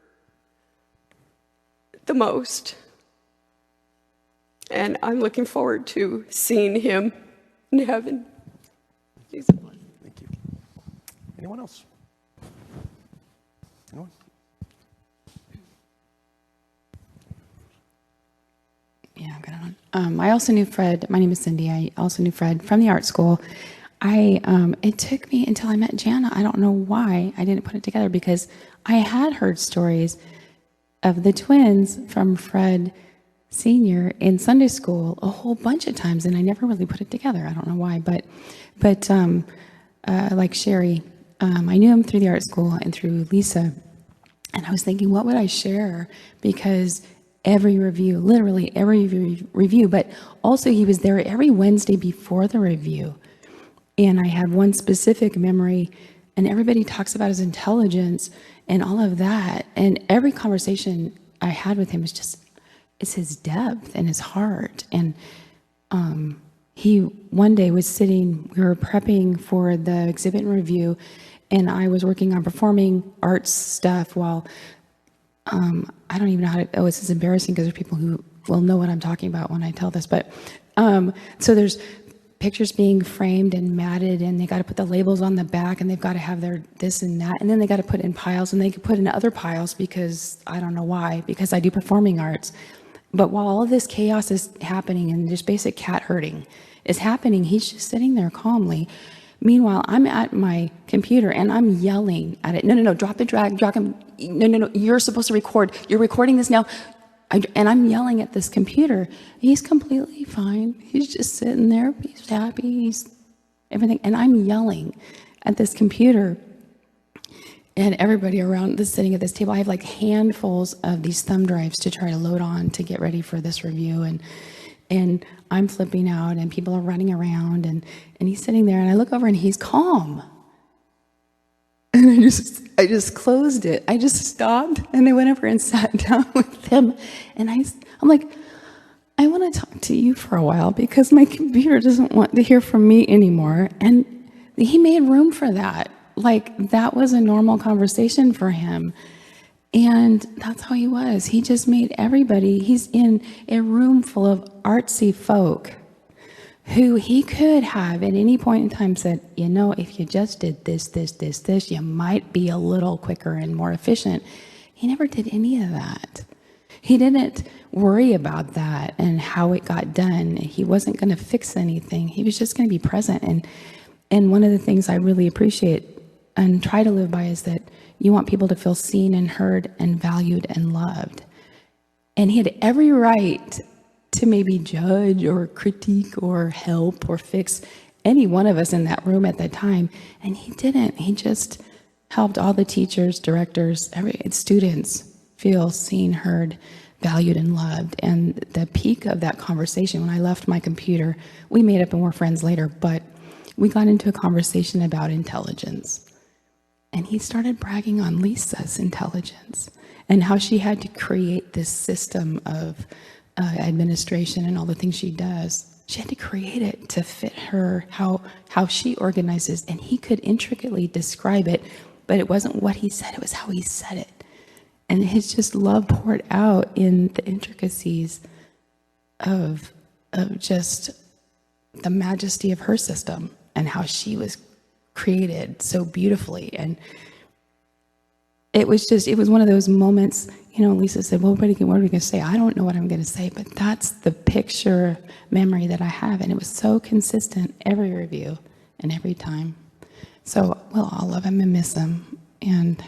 the most. And I'm looking forward to seeing him in heaven. Jesus. Thank you. Anyone else? Anyone? Yeah, I've got it on. I also knew Fred. My name is Cindy. I also knew Fred from the art school. It took me until I met Jana. I don't know why I didn't put it together, because I had heard stories of the twins from Fred Sr. in Sunday school a whole bunch of times, and I never really put it together. I don't know why, but like Sherry, I knew him through the art school and through Lisa, and I was thinking, what would I share? Because every review, literally every review, but also he was there every Wednesday before the review. And I have one specific memory, and everybody talks about his intelligence and all of that. And every conversation I had with him is just, it's his depth and his heart. And he one day was sitting, we were prepping for the exhibit and review, and I was working on performing arts stuff while, I don't even know how to, oh, this is embarrassing because there's people who will know what I'm talking about when I tell this, but so there's pictures being framed and matted, and they got to put the labels on the back, and they've got to have their this and that, and then they got to put in piles, and they could put in other piles because I don't know why, because I do performing arts. But while all of this chaos is happening and just basic cat herding is happening, he's just sitting there calmly. Meanwhile, I'm at my computer and I'm yelling at it. No, drop the drag, drop him. No, you're supposed to record. You're recording this now. And I'm yelling at this computer. He's completely fine. He's just sitting there. He's happy. He's everything. And I'm yelling at this computer. And everybody around this sitting at this table, I have like handfuls of these thumb drives to try to load on to get ready for this review. And I'm flipping out, and people are running around, and he's sitting there, and I look over and he's calm. And I just closed it. I just stopped, and I went over and sat down with him. And I'm like, I want to talk to you for a while because my computer doesn't want to hear from me anymore. And he made room for that. Like, that was a normal conversation for him. And that's how he was. He just made everybody, he's in a room full of artsy folk who he could have at any point in time said, you know, if you just did this, you might be a little quicker and more efficient. He never did any of that. He didn't worry about that and how it got done. He wasn't going to fix anything. He was just going to be present. And one of the things I really appreciate and try to live by is that you want people to feel seen and heard and valued and loved. And he had every right to maybe judge or critique or help or fix any one of us in that room at that time. And he didn't. He just helped all the teachers, directors, students feel seen, heard, valued, and loved. And the peak of that conversation, when I left my computer, we made up and were friends later, but we got into a conversation about intelligence. And he started bragging on Lisa's intelligence and how she had to create this system of administration and all the things she does. She had to create it to fit her, how she organizes. And he could intricately describe it, but it wasn't what he said, it was how he said it. And his just love poured out in the intricacies of just the majesty of her system and how she was created so beautifully. And it was one of those moments, you know, Lisa said, well, what are we going to say? I don't know what I'm going to say, but that's the picture memory that I have. And it was so consistent every review and every time. So we'll all love him and miss him. And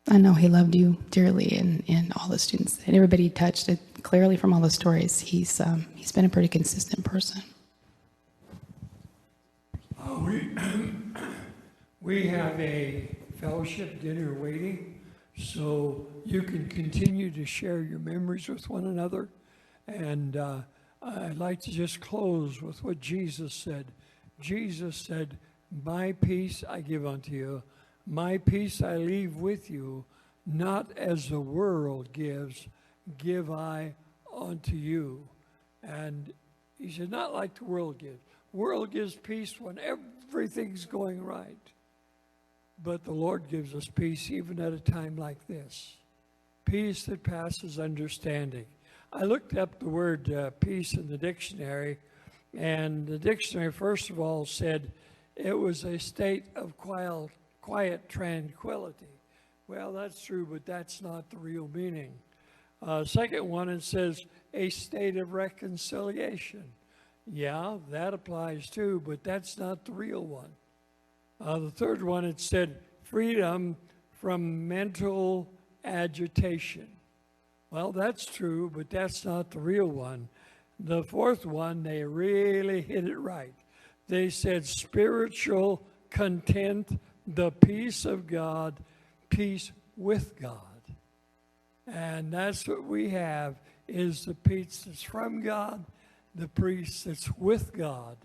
I know he loved you dearly, and all the students and everybody touched it clearly from all the stories. He's been a pretty consistent person. We have a fellowship dinner waiting, so you can continue to share your memories with one another. And I'd like to just close with what Jesus said. Jesus said, my peace I give unto you, my peace I leave with you, not as the world gives, give I unto you. And he said, not like the world gives. World gives peace when everything's going right. But the Lord gives us peace even at a time like this. Peace that passes understanding. I looked up the word peace in the dictionary, and the dictionary, first of all, said it was a state of quiet tranquility. Well, that's true, but that's not the real meaning. Second one, it says a state of reconciliation. Yeah, that applies too, but that's not the real one. The third one, it said freedom from mental agitation. Well, that's true, but that's not the real one. The fourth one, they really hit it right. They said spiritual content, the peace of God, peace with God. And that's what we have, is the peace that's from God, the peace that's with God.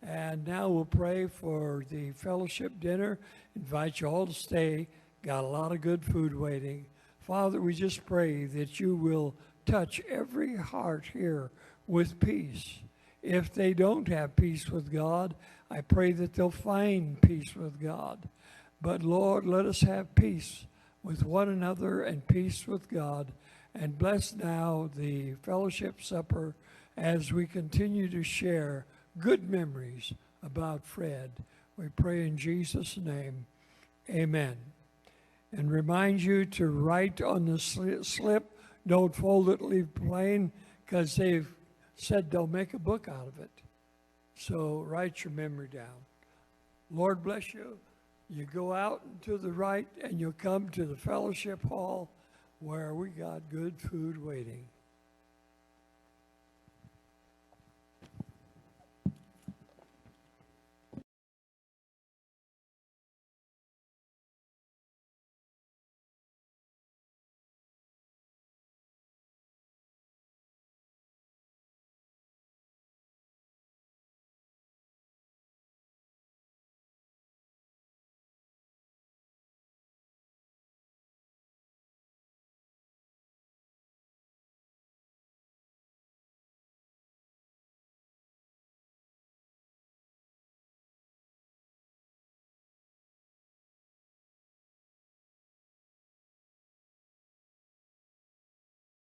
And now we'll pray for the fellowship dinner. Invite you all to stay. Got a lot of good food waiting. Father, we just pray that you will touch every heart here with peace. If they don't have peace with God, I pray that they'll find peace with God. But Lord, let us have peace with one another and peace with God. And bless now the fellowship supper as we continue to share good memories about Fred. We pray in Jesus' name, amen. And remind you to write on the slip. Don't fold it, leave plain, because they've said they'll make a book out of it. So write your memory down. Lord bless you. You go out to the right and you'll come to the fellowship hall where we got good food waiting.